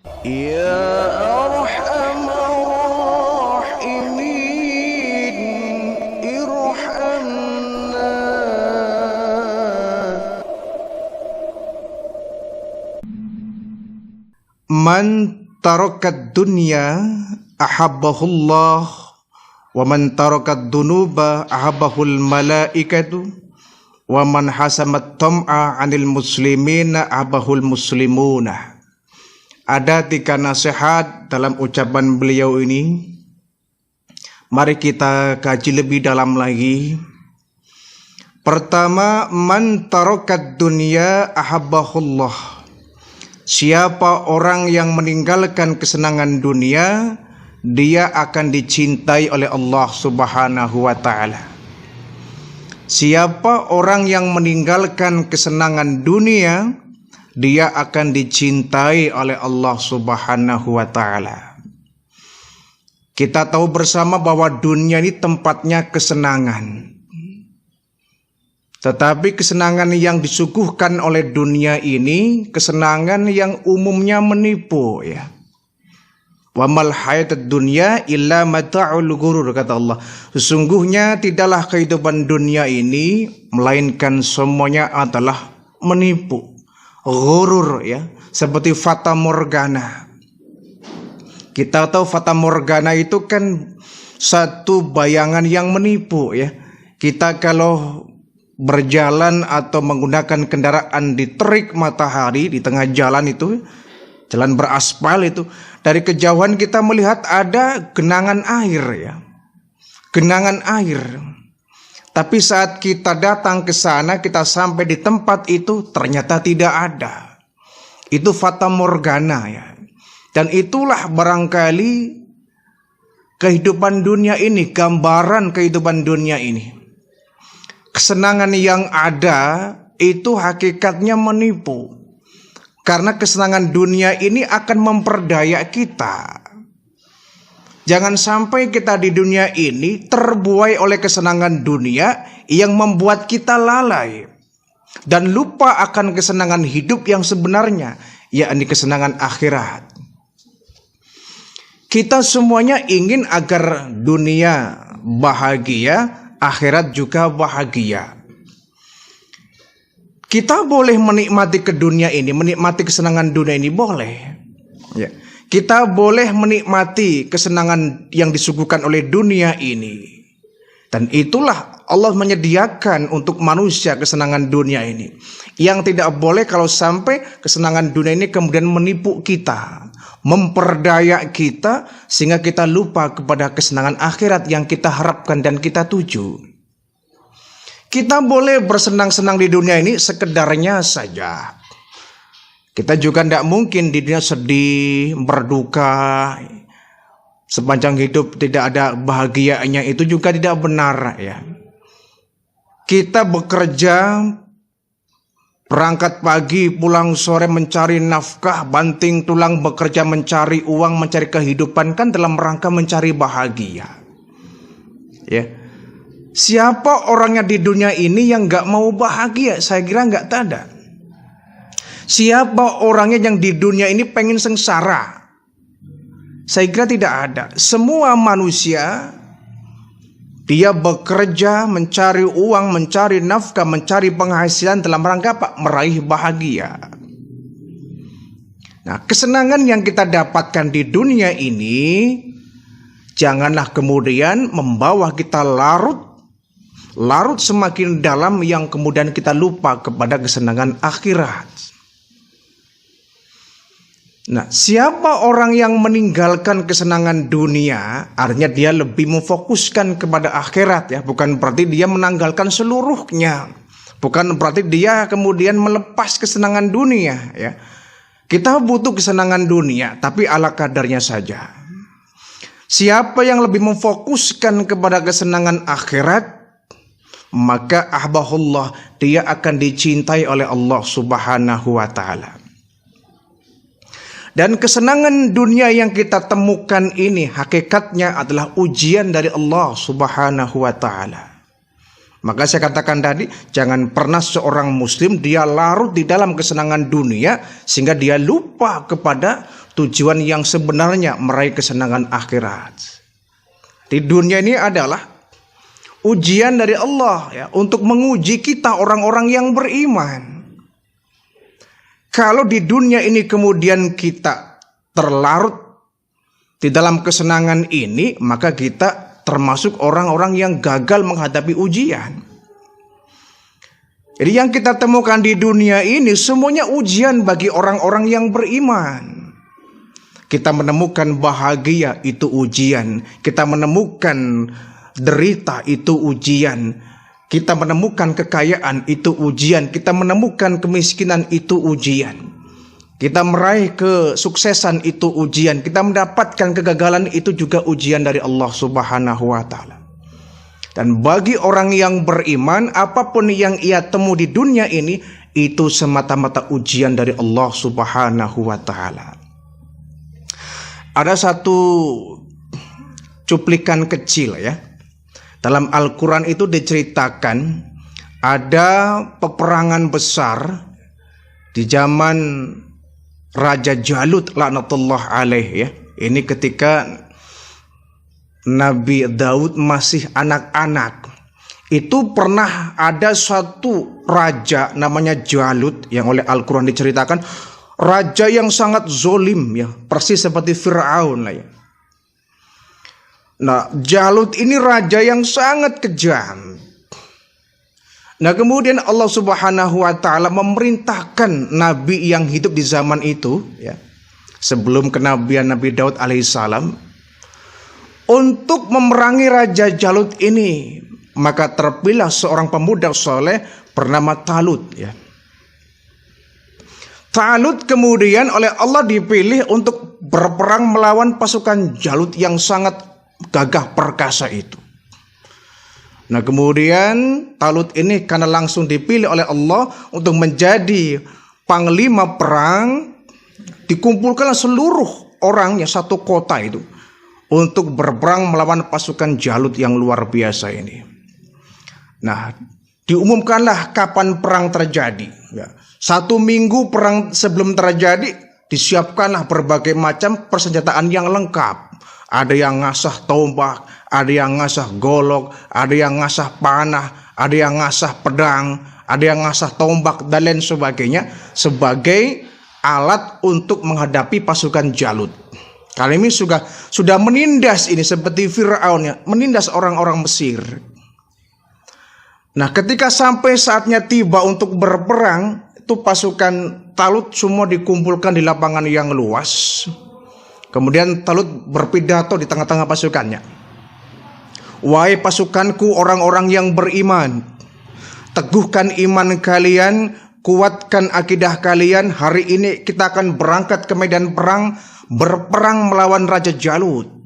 Ya Arhamar Rahimin, irhamna. Man tarakat dunya ahabbahullah wa man tarakat dunuba ahabbahul malaikatu wa man hasamat tam'a 'anil muslimina ahabbahul muslimuna. Ada 3 nasihat dalam ucapan beliau ini. Mari kita kaji lebih dalam lagi. Pertama, man tarakat dunya ahabbahullah. Siapa orang yang meninggalkan kesenangan dunia, dia akan dicintai oleh Allah Subhanahu wa ta'ala. Siapa orang yang meninggalkan kesenangan dunia, dia akan dicintai oleh Allah Subhanahu wa ta'ala. Kita tahu bersama bahwa dunia ini tempatnya kesenangan. Tetapi kesenangan yang disuguhkan oleh dunia ini kesenangan yang umumnya menipu, ya. Wa mal hayatud dunya illa mata'ul ghurur, kata Allah. Sesungguhnya tidaklah kehidupan dunia ini melainkan semuanya adalah menipu, ghurur, ya, seperti fata morgana. Kita tahu fata morgana itu kan satu bayangan yang menipu, ya. Kita kalau berjalan atau menggunakan kendaraan di terik matahari di tengah jalan itu, jalan beraspal itu, dari kejauhan kita melihat ada genangan air, ya. Genangan air. Tapi saat kita datang ke sana, kita sampai di tempat itu ternyata tidak ada. Itu fata morgana, ya. Dan itulah barangkali kehidupan dunia ini, gambaran kehidupan dunia ini. Kesenangan yang ada itu hakikatnya menipu. Karena kesenangan dunia ini akan memperdaya kita. Jangan sampai kita di dunia ini terbuai oleh kesenangan dunia yang membuat kita lalai dan lupa akan kesenangan hidup yang sebenarnya, yakni kesenangan akhirat. Kita semuanya ingin agar dunia bahagia, akhirat juga bahagia. Kita boleh menikmati ke dunia ini, menikmati kesenangan dunia ini boleh, ya. Kita boleh menikmati kesenangan yang disuguhkan oleh dunia ini. Dan itulah Allah menyediakan untuk manusia kesenangan dunia ini. Yang tidak boleh kalau sampai kesenangan dunia ini kemudian menipu kita, memperdaya kita, sehingga kita lupa kepada kesenangan akhirat yang kita harapkan dan kita tuju. Kita boleh bersenang-senang di dunia ini sekedarnya saja. Kita juga tidak mungkin di dunia sedih, berduka, sepanjang hidup tidak ada bahagianya, itu juga tidak benar, ya. Kita bekerja, berangkat pagi, pulang sore mencari nafkah, banting tulang bekerja mencari uang, mencari kehidupan, kan dalam rangka mencari bahagia, ya. Siapa orangnya di dunia ini yang gak mau bahagia? Saya kira gak ada. Siapa orangnya yang di dunia ini pengen sengsara? Saya kira tidak ada. Semua manusia, dia bekerja, mencari uang, mencari nafkah, mencari penghasilan dalam rangka apa? Meraih bahagia. Nah, kesenangan yang kita dapatkan di dunia ini janganlah kemudian membawa kita larut semakin dalam yang kemudian kita lupa kepada kesenangan akhirat. Nah, siapa orang yang meninggalkan kesenangan dunia, artinya dia lebih memfokuskan kepada akhirat, ya. Bukan berarti dia menanggalkan seluruhnya. Bukan berarti dia kemudian melepas kesenangan dunia, ya. Kita butuh kesenangan dunia, tapi ala kadarnya saja. Siapa yang lebih memfokuskan kepada kesenangan akhirat, maka ahbahullah, dia akan dicintai oleh Allah Subhanahu wa ta'ala. Dan kesenangan dunia yang kita temukan ini hakikatnya adalah ujian dari Allah Subhanahu wa ta'ala. Maka saya katakan tadi, jangan pernah seorang muslim dia larut di dalam kesenangan dunia sehingga dia lupa kepada tujuan yang sebenarnya, meraih kesenangan akhirat. Di dunia ini adalah ujian dari Allah ya, untuk menguji kita orang-orang yang beriman. Kalau di dunia ini kemudian kita terlarut di dalam kesenangan ini, maka kita termasuk orang-orang yang gagal menghadapi ujian. Jadi yang kita temukan di dunia ini semuanya ujian bagi orang-orang yang beriman. Kita menemukan bahagia, itu ujian. Kita menemukan derita, itu ujian. Kita menemukan kekayaan, itu ujian. Kita menemukan kemiskinan, itu ujian. Kita meraih kesuksesan, itu ujian. Kita mendapatkan kegagalan, itu juga ujian dari Allah Subhanahu wa Ta'ala. Dan bagi orang yang beriman, apapun yang ia temu di dunia ini, itu semata-mata ujian dari Allah Subhanahu wa Ta'ala. Ada satu cuplikan kecil ya. Dalam Al-Quran itu diceritakan ada peperangan besar di zaman Raja Jalut laknatullah alaih ya. Ini ketika Nabi Daud masih anak-anak. Itu pernah ada suatu raja namanya Jalut yang oleh Al-Quran diceritakan raja yang sangat zolim ya, persis seperti Fir'aun lah ya. Nah, Jalut ini raja yang sangat kejam. Nah, kemudian Allah Subhanahu wa Ta'ala memerintahkan nabi yang hidup di zaman itu ya, sebelum kenabian Nabi Daud alaihissalam, untuk memerangi Raja Jalut ini. Maka terpilih seorang pemuda soleh bernama Talut ya. Talut kemudian oleh Allah dipilih untuk berperang melawan pasukan Jalut yang sangat gagah perkasa itu. Nah, kemudian Talut ini karena langsung dipilih oleh Allah untuk menjadi panglima perang, dikumpulkanlah seluruh orangnya satu kota itu untuk berperang melawan pasukan Jalut yang luar biasa ini. Nah, diumumkanlah kapan perang terjadi ya. 1 minggu perang sebelum terjadi disiapkanlah berbagai macam persenjataan yang lengkap. Ada yang ngasah tombak, ada yang ngasah golok, ada yang ngasah panah, ada yang ngasah pedang, ada yang ngasah tombak dan lain sebagainya sebagai alat untuk menghadapi pasukan Jalut. Kali ini sudah menindas ini seperti Fir'aun ya, menindas orang-orang Mesir. Nah, ketika sampai saatnya tiba untuk berperang, itu pasukan Talut semua dikumpulkan di lapangan yang luas. Kemudian Talut berpidato di tengah-tengah pasukannya. Wahai pasukanku orang-orang yang beriman, teguhkan iman kalian, kuatkan akidah kalian. Hari ini kita akan berangkat ke medan perang, berperang melawan Raja Jalut.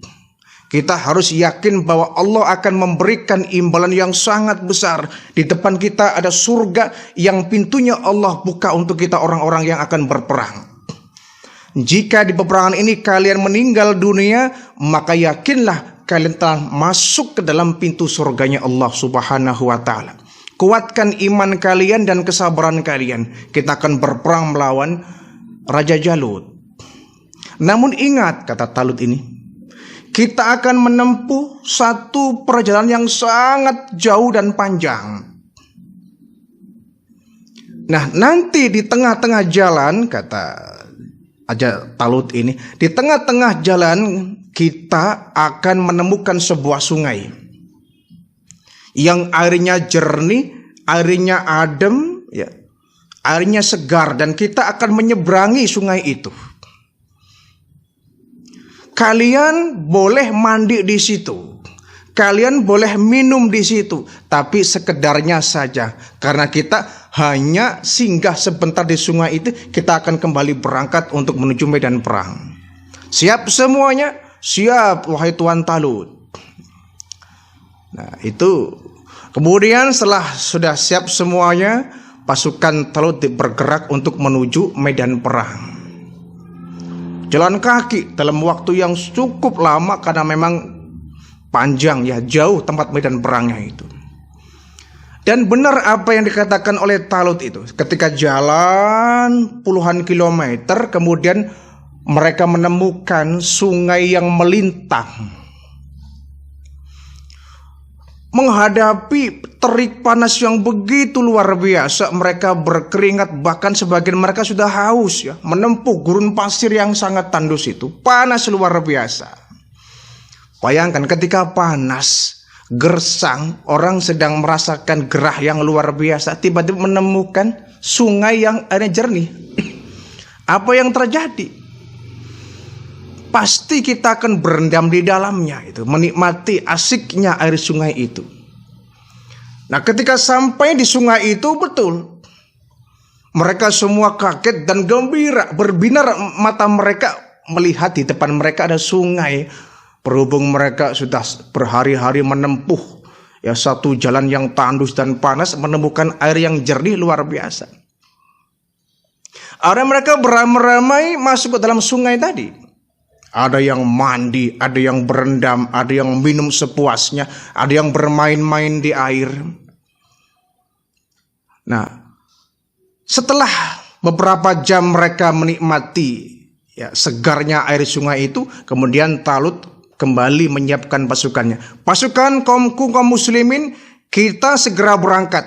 Kita harus yakin bahwa Allah akan memberikan imbalan yang sangat besar. Di depan kita ada surga yang pintunya Allah buka untuk kita orang-orang yang akan berperang. Jika di peperangan ini kalian meninggal dunia, maka yakinlah kalian telah masuk ke dalam pintu surganya Allah Subhanahu wa Ta'ala. Kuatkan iman kalian dan kesabaran kalian. Kita akan berperang melawan Raja Jalut. Namun ingat, kata Talut ini, kita akan menempuh satu perjalanan yang sangat jauh dan panjang. Nah, nanti di tengah-tengah jalan, kata Raja Talut ini, di tengah-tengah jalan kita akan menemukan sebuah sungai yang airnya jernih, airnya adem, ya, airnya segar, dan kita akan menyeberangi sungai itu. Kalian boleh mandi di situ, kalian boleh minum di situ, tapi sekedarnya saja, karena kita hanya singgah sebentar di sungai itu. Kita akan kembali berangkat untuk menuju medan perang. Siap semuanya? Siap, wahai Tuan Talut. Nah, itu kemudian setelah sudah siap semuanya, pasukan Talut bergerak untuk menuju medan perang. Jalan kaki dalam waktu yang cukup lama karena memang panjang ya, jauh tempat medan perangnya itu. Dan benar apa yang dikatakan oleh Talut itu. Ketika jalan puluhan kilometer, kemudian mereka menemukan sungai yang melintang. Menghadapi terik panas yang begitu luar biasa, mereka berkeringat, bahkan sebagian mereka sudah haus ya, menempuh gurun pasir yang sangat tandus itu, panas luar biasa. Bayangkan ketika panas, gersang, orang sedang merasakan gerah yang luar biasa, tiba-tiba menemukan sungai yang airnya jernih. Apa yang terjadi? Pasti kita akan berendam di dalamnya, itu menikmati asiknya air sungai itu. Nah, ketika sampai di sungai itu, betul, mereka semua kaget dan gembira, berbinar mata mereka melihat di depan mereka ada sungai. Berhubung mereka sudah berhari-hari menempuh ya satu jalan yang tandus dan panas, menemukan air yang jernih luar biasa. Ada mereka beramai-ramai masuk ke dalam sungai tadi. Ada yang mandi, ada yang berendam, ada yang minum sepuasnya, ada yang bermain-main di air. Nah, setelah beberapa jam mereka menikmati ya segarnya air sungai itu, kemudian Talut kembali menyiapkan pasukannya. Pasukan kaum muslimin, kita segera berangkat.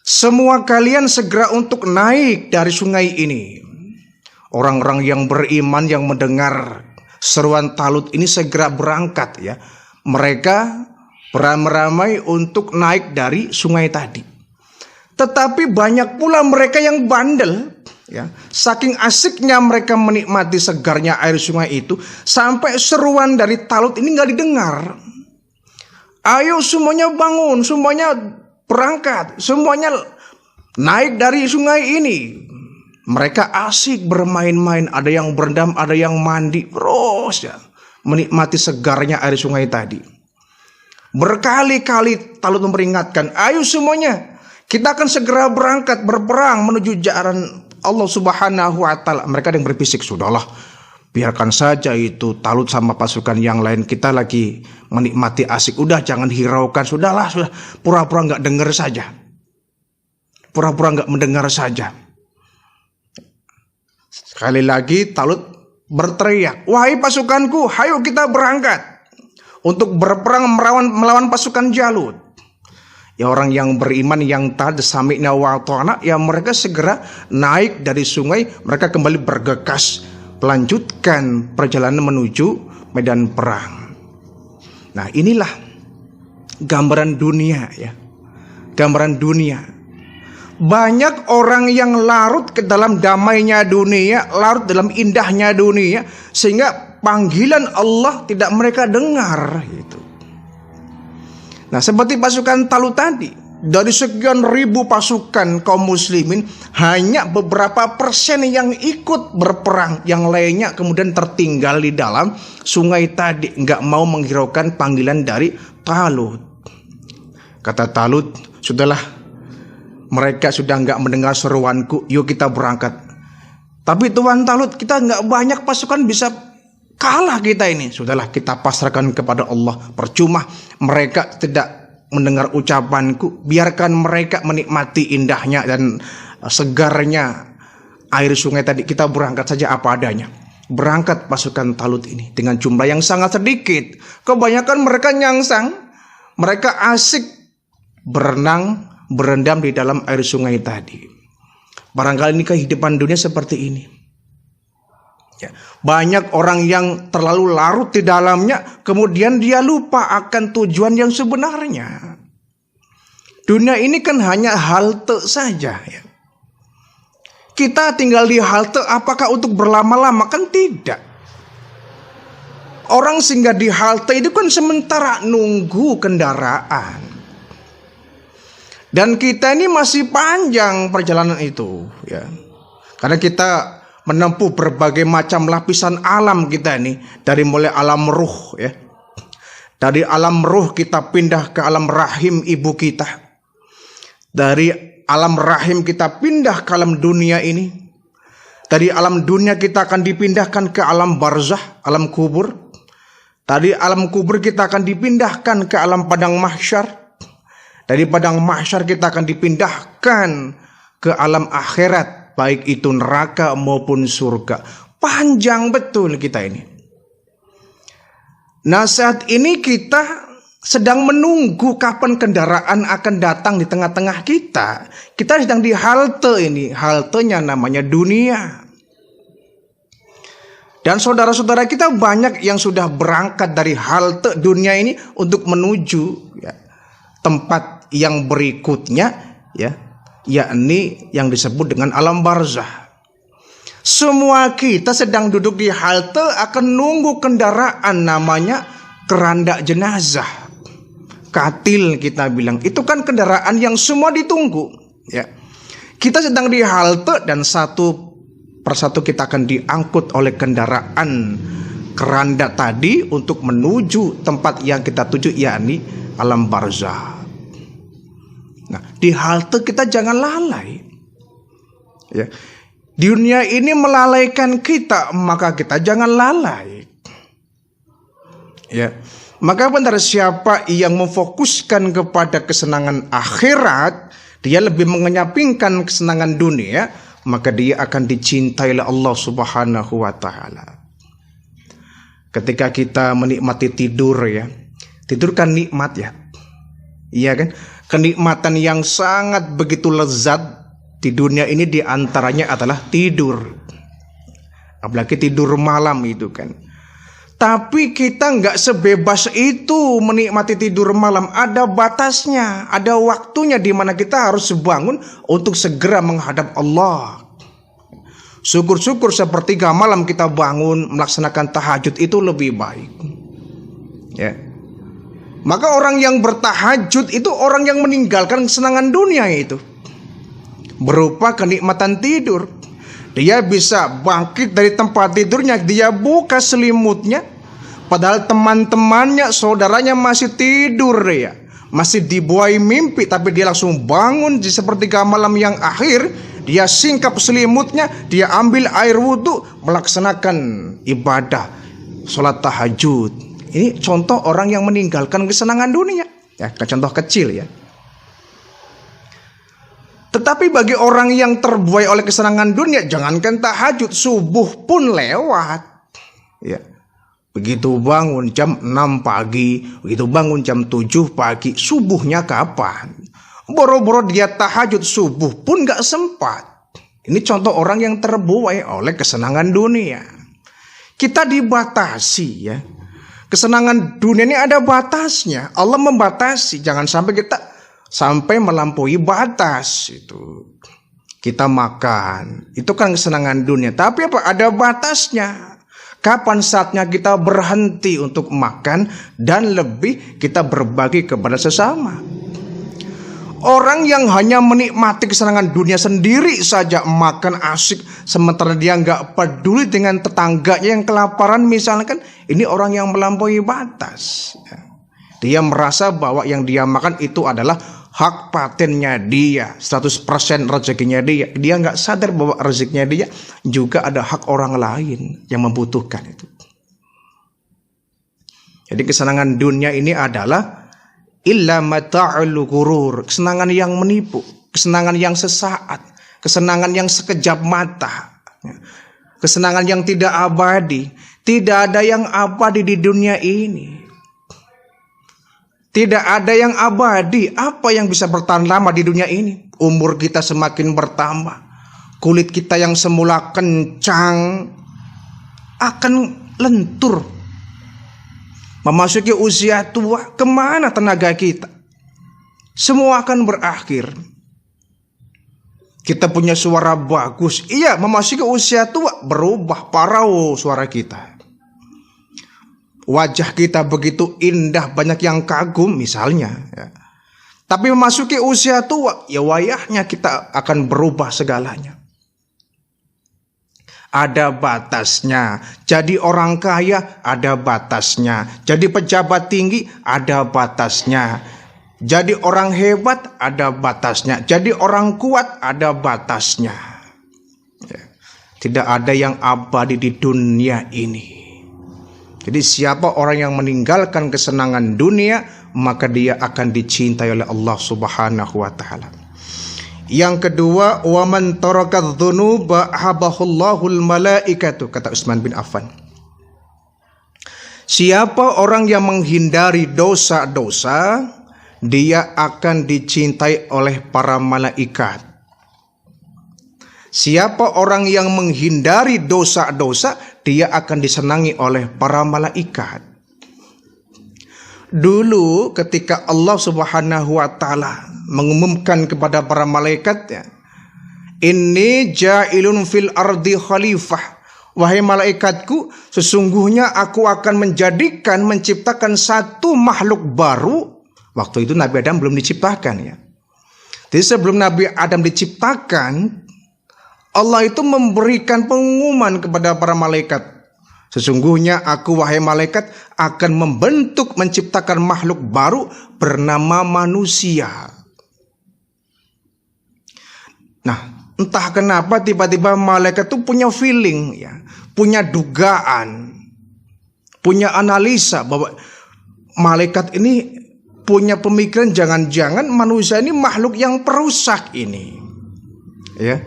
Semua kalian segera untuk naik dari sungai ini. Orang-orang yang beriman yang mendengar seruan Talut ini segera berangkat ya. Mereka beramai-ramai untuk naik dari sungai tadi. Tetapi banyak pula mereka yang bandel ya. Saking asiknya mereka menikmati segarnya air sungai itu, sampai seruan dari Talut ini nggak didengar. Ayo semuanya bangun, semuanya berangkat, semuanya naik dari sungai ini. Mereka asik bermain-main, ada yang berendam, ada yang mandi, terus ya, menikmati segarnya air sungai tadi. Berkali-kali Talut memperingatkan, ayo semuanya, kita akan segera berangkat berperang menuju jalan Allah Subhanahu wa Ta'ala. Mereka yang berbisik, sudahlah, biarkan saja itu Talut sama pasukan yang lain, kita lagi menikmati asik, udah jangan hiraukan, sudahlah, sudah pura-pura nggak dengar saja, pura-pura nggak mendengar saja. Sekali lagi Talut berteriak, wahai pasukanku, ayo kita berangkat untuk berperang melawan pasukan Jalut. Ya, orang yang beriman yang taat sami'na wa ata'na, ya mereka segera naik dari sungai, mereka kembali bergegas melanjutkan perjalanan menuju medan perang. Nah, inilah gambaran dunia ya. Gambaran dunia. Banyak orang yang larut ke dalam damainya dunia, larut dalam indahnya dunia, sehingga panggilan Allah tidak mereka dengar gitu. Nah, seperti pasukan Talut tadi, dari sekian ribu pasukan kaum muslimin, hanya beberapa persen yang ikut berperang, yang lainnya kemudian tertinggal di dalam sungai tadi, nggak mau menghiraukan panggilan dari Talut. Kata Talut, sudahlah, mereka sudah nggak mendengar seruanku, yuk kita berangkat. Tapi Tuan Talut, kita nggak banyak pasukan, bisa kalah kita ini. Sudahlah, kita pasrahkan kepada Allah. Percuma mereka tidak mendengar ucapanku, biarkan mereka menikmati indahnya dan segarnya air sungai tadi. Kita berangkat saja apa adanya. Berangkat pasukan Talut ini dengan jumlah yang sangat sedikit. Kebanyakan mereka nyangsang, mereka asik berenang, berendam di dalam air sungai tadi. Barangkali ini kehidupan dunia seperti ini ya. Banyak orang yang terlalu larut di dalamnya, kemudian dia lupa akan tujuan yang sebenarnya. Dunia ini kan hanya halte saja ya. Kita tinggal di halte, apakah untuk berlama-lama? Kan tidak. Orang singgah di halte itu kan sementara nunggu kendaraan. Dan kita ini masih panjang perjalanan itu ya. Karena kita menempuh berbagai macam lapisan alam kita ini, dari mulai alam ruh ya. Dari alam ruh kita pindah ke alam rahim ibu kita. Dari alam rahim kita pindah ke alam dunia ini. Dari alam dunia kita akan dipindahkan ke alam barzah, alam kubur. Dari alam kubur kita akan dipindahkan ke alam padang mahsyar. Dari padang mahsyar kita akan dipindahkan ke alam akhirat, baik itu neraka maupun surga. Panjang betul kita ini. Nah, saat ini kita sedang menunggu kapan kendaraan akan datang di tengah-tengah kita. Kita sedang di halte ini. Haltenya namanya dunia. Dan saudara-saudara kita banyak yang sudah berangkat dari halte dunia ini untuk menuju tempat yang berikutnya, yakni yang disebut dengan alam barzah. Semua kita sedang duduk di halte akan nunggu kendaraan namanya keranda jenazah. Katil kita bilang, itu kan kendaraan yang semua ditunggu. Kita sedang di halte dan satu persatu kita akan diangkut oleh kendaraan keranda tadi untuk menuju tempat yang kita tuju, yakni alam barzah. Nah, di halte kita jangan lalai. Dunia ini melalaikan kita, maka kita jangan lalai. Maka benar, siapa yang memfokuskan kepada kesenangan akhirat, dia lebih mengenyampingkan kesenangan dunia, maka dia akan dicintai oleh Allah Subhanahu wa taala. Ketika kita menikmati tidur, tidur kan nikmat, iya kan? Kenikmatan yang sangat begitu lezat di dunia ini diantaranya adalah tidur. Apalagi tidur malam itu kan. Tapi kita nggak sebebas itu menikmati tidur malam. Ada batasnya, ada waktunya di mana kita harus bangun untuk segera menghadap Allah. Syukur-syukur sepertiga malam kita bangun melaksanakan tahajud itu lebih baik. Maka orang yang bertahajud itu orang yang meninggalkan kesenangan dunia itu, berupa kenikmatan tidur. Dia bisa bangkit dari tempat tidurnya, dia buka selimutnya, padahal teman-temannya, saudaranya masih tidur, masih dibuai mimpi, tapi dia langsung bangun di sepertiga malam yang akhir. Dia singkap selimutnya, dia ambil air wudhu, melaksanakan ibadah sholat tahajud. Ini contoh orang yang meninggalkan kesenangan dunia. Contoh kecil. Tetapi bagi orang yang terbuai oleh kesenangan dunia, jangankan tahajud, subuh pun lewat. Begitu bangun jam 6 pagi, begitu bangun jam 7 pagi, subuhnya kapan? Boro-boro dia tahajud, subuh pun gak sempat. Ini contoh orang yang terbuai oleh kesenangan dunia. Kita dibatasi, kesenangan dunia ini ada batasnya. Allah membatasi, jangan sampai kita sampai melampaui batas itu. Kita makan, itu kan kesenangan dunia. Tapi apa? Ada batasnya. Kapan saatnya kita berhenti untuk makan dan lebih kita berbagi kepada sesama. Orang yang hanya menikmati kesenangan dunia sendiri saja, makan asik, sementara dia nggak peduli dengan tetangganya yang kelaparan misalkan, ini orang yang melampaui batas. Dia merasa bahwa yang dia makan itu adalah hak patennya dia, 100% rezekinya dia. Dia nggak sadar bahwa rezekinya dia juga ada hak orang lain yang membutuhkan itu. Jadi kesenangan dunia ini adalah illa mata'ul ghurur, kesenangan yang menipu, kesenangan yang sesaat, kesenangan yang sekejap mata, kesenangan yang tidak abadi. Tidak ada yang abadi di dunia ini. Tidak ada yang abadi. Apa yang bisa bertahan lama di dunia ini? Umur kita semakin bertambah, kulit kita yang semula kencang akan lentur. Memasuki usia tua, kemana tenaga kita? Semua akan berakhir. Kita punya suara bagus, iya, memasuki usia tua berubah parau suara kita. Wajah kita begitu indah, banyak yang kagum misalnya. Tapi memasuki usia tua, ya wayahnya kita akan berubah segalanya. Ada batasnya. Jadi orang kaya ada batasnya. Jadi pejabat tinggi ada batasnya. Jadi orang hebat ada batasnya. Jadi orang kuat ada batasnya. Tidak ada yang abadi di dunia ini. Jadi siapa orang yang meninggalkan kesenangan dunia, maka dia akan dicintai oleh Allah Subhanahu wa taala. Yang kedua, wa man taraka dzunuba habahullahul malaikatu, kata Utsman bin Affan. Siapa orang yang menghindari dosa-dosa, dia akan dicintai oleh para malaikat. Siapa orang yang menghindari dosa-dosa, dia akan disenangi oleh para malaikat. Dulu ketika Allah Subhanahu wa taala mengumumkan kepada para malaikatnya, "Inni ja'ilun fil ardi khalifah." Wahai malaikatku, sesungguhnya aku akan menciptakan satu makhluk baru. Waktu itu Nabi Adam belum diciptakan ya. Jadi sebelum Nabi Adam diciptakan, Allah itu memberikan pengumuman kepada para malaikat. Sesungguhnya aku, wahai malaikat, akan menciptakan makhluk baru bernama manusia. Nah, entah kenapa tiba-tiba malaikat itu punya feeling ya, punya dugaan, punya analisa bahwa malaikat ini punya pemikiran jangan-jangan manusia ini makhluk yang perusak ini. Ya.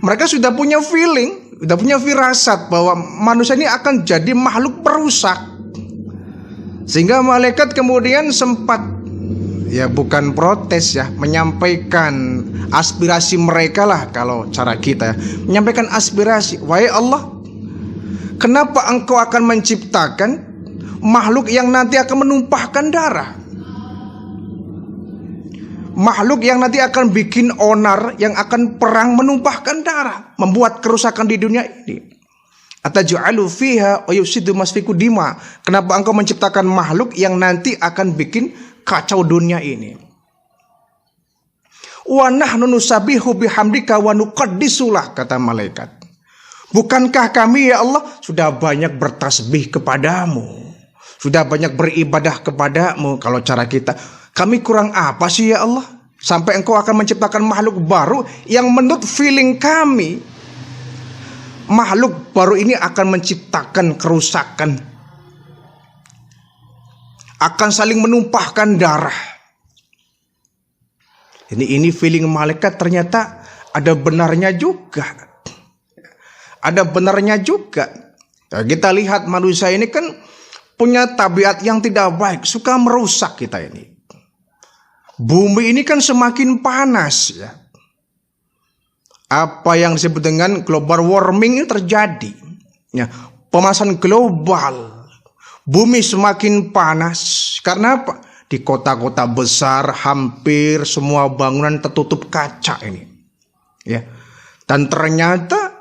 Mereka sudah punya feeling, sudah punya firasat bahwa manusia ini akan jadi makhluk perusak. Sehingga malaikat kemudian sempat, ya bukan protes ya, menyampaikan aspirasi mereka lah kalau cara kita ya. Menyampaikan aspirasi, wahai Allah, kenapa engkau akan menciptakan makhluk yang nanti akan menumpahkan darah? Makhluk yang nanti akan bikin onar, yang akan perang menumpahkan darah, membuat kerusakan di dunia ini. Ataj'alu fiha wa yufsidu masfiku dima. Kenapa engkau menciptakan makhluk yang nanti akan bikin kacau dunia ini? Wa nahnu nusabihu bihamdika wa nuqaddisulah, kata malaikat. Bukankah kami ya Allah sudah banyak bertasbih kepadamu, sudah banyak beribadah kepadamu? Kalau cara kita, kami kurang apa sih ya Allah, sampai engkau akan menciptakan makhluk baru yang menurut feeling kami, makhluk baru ini akan menciptakan kerusakan, akan saling menumpahkan darah. Ini feeling malaikat ternyata ada benarnya juga. Ada benarnya juga. Nah, kita lihat manusia ini kan punya tabiat yang tidak baik, suka merusak kita ini. Bumi ini kan semakin panas ya. Apa yang disebut dengan global warming ini terjadi ya, pemanasan global. Bumi semakin panas karena apa? Di kota-kota besar hampir semua bangunan tertutup kaca ini ya. Dan ternyata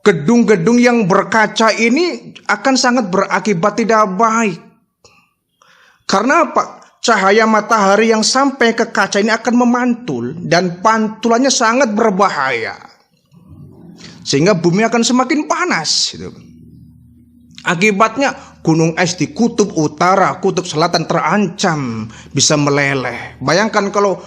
gedung-gedung yang berkaca ini akan sangat berakibat tidak baik. Karena apa? Cahaya matahari yang sampai ke kaca ini akan memantul, dan pantulannya sangat berbahaya, sehingga bumi akan semakin panas gitu. Akibatnya gunung es di kutub utara, kutub selatan terancam bisa meleleh. Bayangkan kalau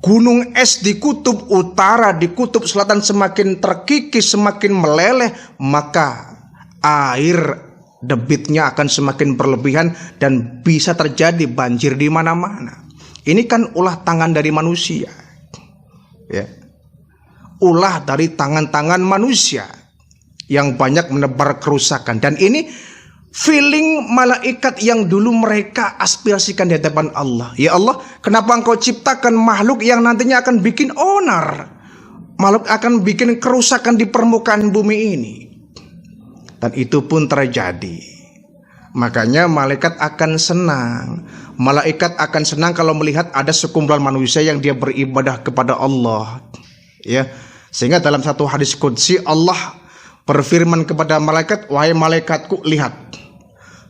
gunung es di kutub utara, di kutub selatan semakin terkikis, semakin meleleh, maka air debitnya akan semakin berlebihan dan bisa terjadi banjir di mana-mana. Ini kan ulah tangan dari manusia. Ya. Ulah dari tangan-tangan manusia yang banyak menebar kerusakan. Dan ini feeling malaikat yang dulu mereka aspirasikan di hadapan Allah. Ya Allah, kenapa engkau ciptakan makhluk yang nantinya akan bikin onar, makhluk akan bikin kerusakan di permukaan bumi ini? Dan itu pun terjadi. Makanya malaikat akan senang. Malaikat akan senang kalau melihat ada sekumpulan manusia yang dia beribadah kepada Allah. Ya. Sehingga dalam satu hadis qudsi Allah berfirman kepada malaikat, wahai malaikatku, lihat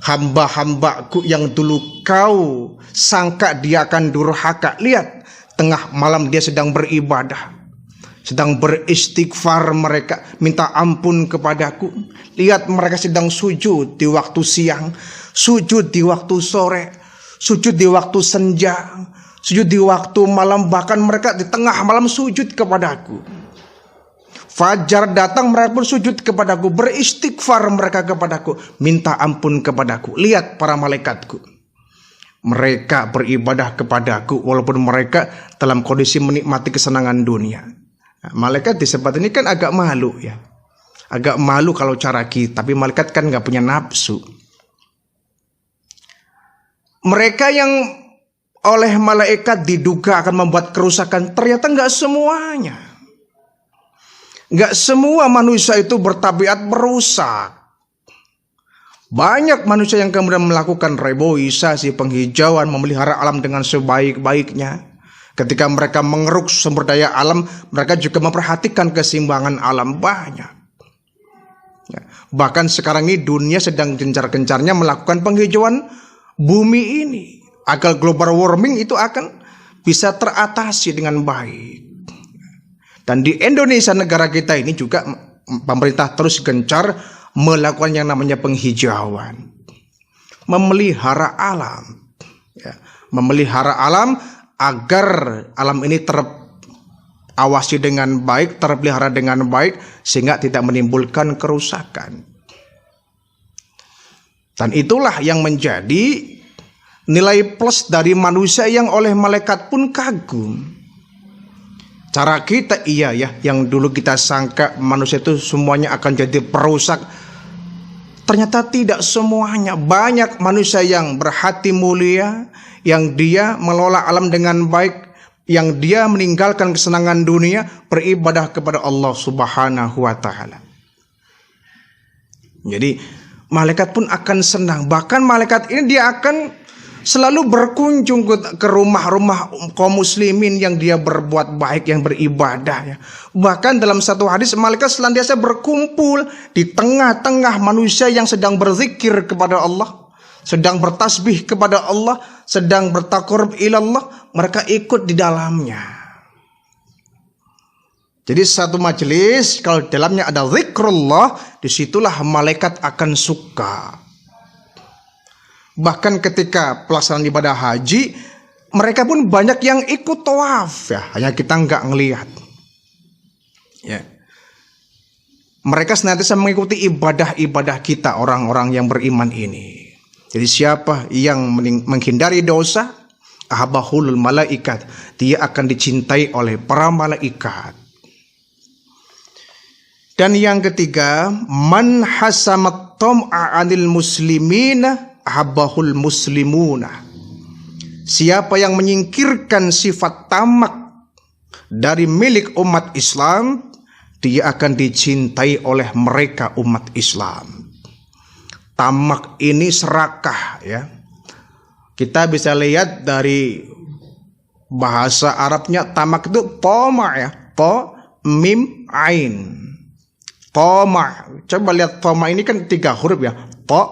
hamba-hambaku yang dulu kau sangka dia akan durhaka. Lihat, tengah malam dia sedang beribadah, sedang beristighfar, mereka minta ampun kepadaku. Lihat, mereka sedang sujud di waktu siang, sujud di waktu sore, sujud di waktu senja, sujud di waktu malam, bahkan mereka di tengah malam sujud kepadaku. Fajar datang, mereka pun sujud kepadaku, beristighfar mereka kepadaku, minta ampun kepadaku. Lihat para malaikatku, mereka beribadah kepadaku walaupun mereka dalam kondisi menikmati kesenangan dunia. Nah, malaikat disebut ini kan agak malu ya. Agak malu kalau cara kita, tapi malaikat kan nggak punya nafsu. Mereka yang oleh malaikat diduga akan membuat kerusakan, ternyata nggak semuanya. Nggak semua manusia itu bertabiat merusak. Banyak manusia yang kemudian melakukan reboisasi, penghijauan, memelihara alam dengan sebaik-baiknya. Ketika mereka mengeruk sumber daya alam, mereka juga memperhatikan keseimbangan alam banyak. Ya, bahkan sekarang ini dunia sedang gencar-gencarnya melakukan penghijauan bumi ini agar global warming itu akan bisa teratasi dengan baik. Dan di Indonesia negara kita ini juga pemerintah terus gencar melakukan yang namanya penghijauan, memelihara alam, ya, memelihara alam agar alam ini terawasi dengan baik, terpelihara dengan baik, sehingga tidak menimbulkan kerusakan. Dan itulah yang menjadi nilai plus dari manusia yang oleh malaikat pun kagum. Cara kita iya ya, yang dulu kita sangka manusia itu semuanya akan jadi perusak. Ternyata tidak semuanya. Banyak manusia yang berhati mulia, yang dia melola alam dengan baik, yang dia meninggalkan kesenangan dunia, beribadah kepada Allah Subhanahu wa Ta'ala. Jadi malaikat pun akan senang. Bahkan malaikat ini dia akan selalu berkunjung ke rumah-rumah kaum muslimin yang dia berbuat baik, yang beribadah ya. Bahkan dalam satu hadis, malaikat senantiasa berkumpul di tengah-tengah manusia yang sedang berzikir kepada Allah, sedang bertasbih kepada Allah, sedang bertaqarrub ilallah, mereka ikut di dalamnya. Jadi satu majelis kalau dalamnya ada zikrullah, disitulah malaikat akan suka. Bahkan ketika pelaksanaan ibadah haji, mereka pun banyak yang ikut tawaf ya, hanya kita nggak ngelihat. Ya. Mereka senantiasa mengikuti ibadah-ibadah kita orang-orang yang beriman ini. Jadi siapa yang menghindari dosa, ahabahul malaikat, dia akan dicintai oleh para malaikat. Dan yang ketiga, man hasamat tam'a 'anil muslimina ahabahul muslimuna. Siapa yang menyingkirkan sifat tamak dari milik umat Islam, dia akan dicintai oleh mereka umat Islam. Tamak ini serakah ya. Kita bisa lihat dari bahasa Arabnya, tamak itu toma ya, to mim ain. Toma. Coba lihat toma ini kan 3 huruf ya. To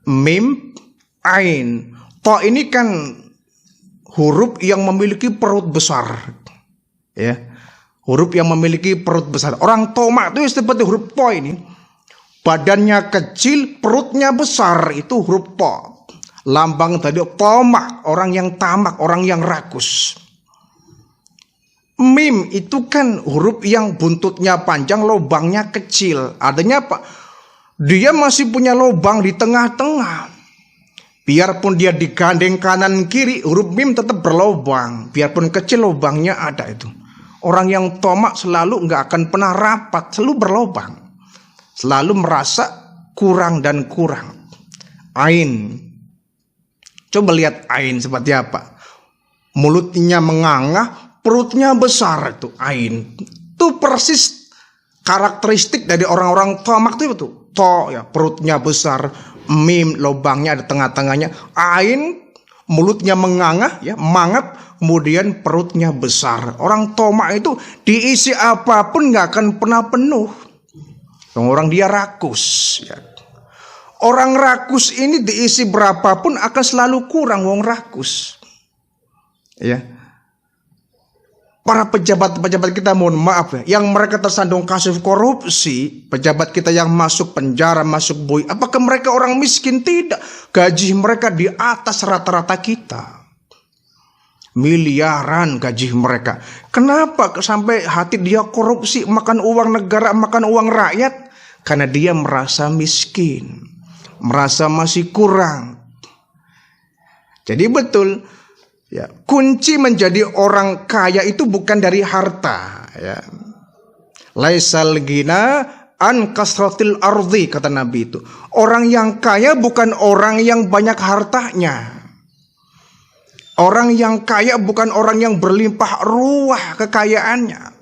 mim ain. To ini kan huruf yang memiliki perut besar. Ya. Huruf yang memiliki perut besar. Orang toma itu seperti huruf to ini. Badannya kecil, perutnya besar, itu huruf to. Lambang tadi toma, orang yang tamak, orang yang rakus. Mim itu kan huruf yang buntutnya panjang, lubangnya kecil. Artinya apa? Dia masih punya lubang di tengah-tengah. Biarpun dia digandeng kanan kiri, huruf mim tetap berlubang. Biarpun kecil lubangnya ada itu. Orang yang tomak selalu nggak akan pernah rapat, selalu berlubang. Selalu merasa kurang dan kurang. Ain. Coba lihat ain seperti apa. Mulutnya menganga, perutnya besar itu ain. Itu persis karakteristik dari orang-orang tomak itu. To ya, perutnya besar, mim lubangnya ada tengah-tengahnya, ain mulutnya menganga ya, mangap, kemudian perutnya besar. Orang tomak itu diisi apapun nggak akan pernah penuh. Orang dia rakus ya. Orang rakus ini diisi berapapun akan selalu kurang, wong rakus. Ya. Para pejabat-pejabat kita, mohon maaf ya, yang mereka tersandung kasus korupsi, pejabat kita yang masuk penjara, masuk bui, apakah mereka orang miskin? Tidak. Gaji mereka di atas rata-rata kita. Miliaran gaji mereka. Kenapa sampai hati dia korupsi, makan uang negara, makan uang rakyat? Karena dia merasa miskin, merasa masih kurang. Jadi betul, ya, kunci menjadi orang kaya itu bukan dari harta, ya. Laisal ghina an kasratil ardi, kata Nabi itu. Orang yang kaya bukan orang yang banyak hartanya. Orang yang kaya bukan orang yang berlimpah ruah kekayaannya.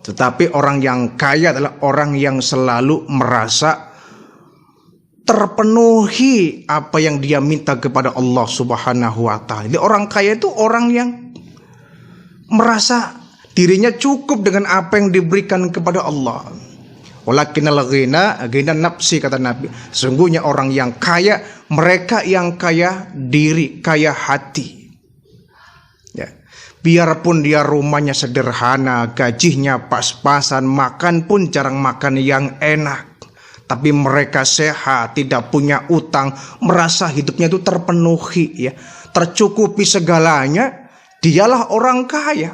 Tetapi orang yang kaya adalah orang yang selalu merasa terpenuhi apa yang dia minta kepada Allah Subhanahu wa ta'ala. Jadi orang kaya itu orang yang merasa dirinya cukup dengan apa yang diberikan kepada Allah. Walakinnal ghina nafsi, kata Nabi. Sesungguhnya orang yang kaya, mereka yang kaya diri, kaya hati. Ya. Biarpun dia rumahnya sederhana, gajinya pas-pasan, makan pun jarang makan yang enak. Tapi mereka sehat, tidak punya utang, merasa hidupnya itu terpenuhi, ya, tercukupi segalanya. Dialah orang kaya.